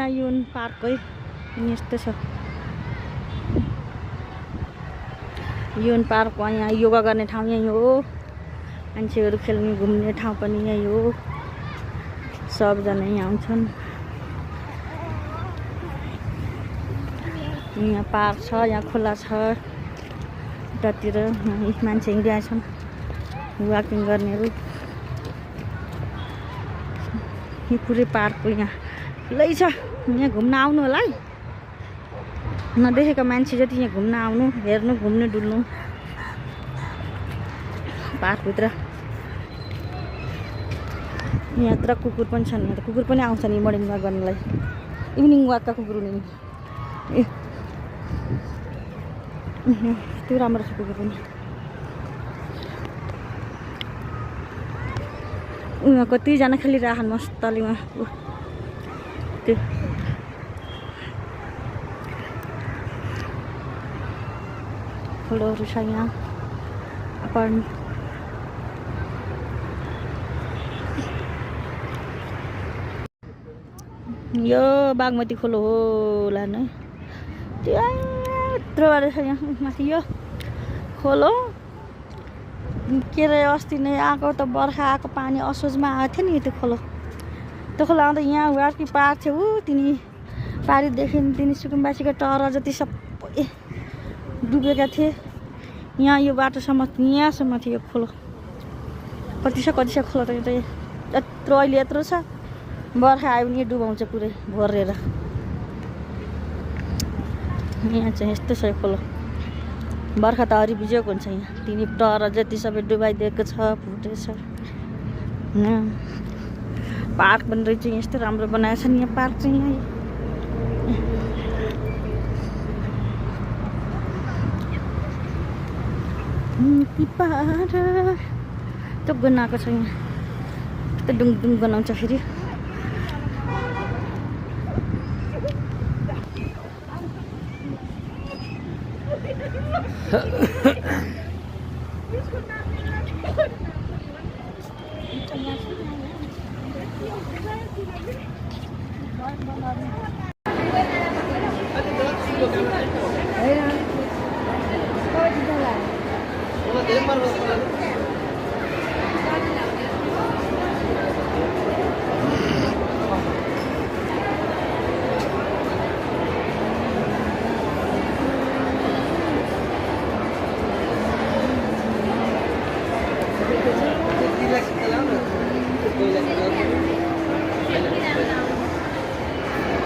यहाँ युन पार्कै यस्तो छ युन पार्क यहाँ योगा गर्ने ठाउँ यही हो मान्छेहरू खेल्ने घुम्ने ठाउँ पनि यही हो सबजना यहाँ आउँछन् यहाँ पार्क छ यहाँ खोला छ यतातिर मान्छे हिँडिरहेका छन् वाकिङ गर्नेहरू यो पुरै पार्कको यहाँ लै छ यहाँ घुम्न आउनु होला है नदेखेका मान्छे जति यहाँ घुम्न आउनु हेर्नु घुम्नु डुल्नु पार्कभित्र यहाँतिर कुकुर पनि छन् यहाँ त कुकुर पनि आउँछ नि मर्निङ वाक गर्नलाई इभिनिङ वाकका कुकुर हुने ए त्यो राम्रो छ कुकुर पनि उहाँ कतिजना खेलिरहेछन् मस्तले उहाँ त्यो खोलोहरू छ यहाँ अपार्टमेन्ट यो बागमती खोलो होला नै त्यत्रोबाट छ यहाँ माथि यो खोलो के अरे अस्ति नै आएको त बर्खा आएको पानी असोजमा आएको थियो नि त्यो खोलो आउँदा यहाँ वार्की पार थियो तिनी पारीदेखि तिनी सुकुम्बासीको टहर जति सबै डुबेका थिए यहाँ यो बाटोसम्म यहाँसम्म थियो यो खोलो कति छ खोलो त यत्रो अहिले यत्रो छ बर्खा आयो भने यो डुबाउँछ पुरै भरेर यहाँ चाहिँ यस्तो छ यो खोलो बर्खा त हरि बिजोक हुन्छ यहाँ तिनी टहर जति सबै डुबाइदिएको छ फुटेछ पार्क पनि रहेछ यस्तो राम्रो बनाएको छ नि यहाँ पार्क चाहिँ यहाँ त्यो गनाएको छ यहाँ त्यो डुङ गनाउँछ फेरि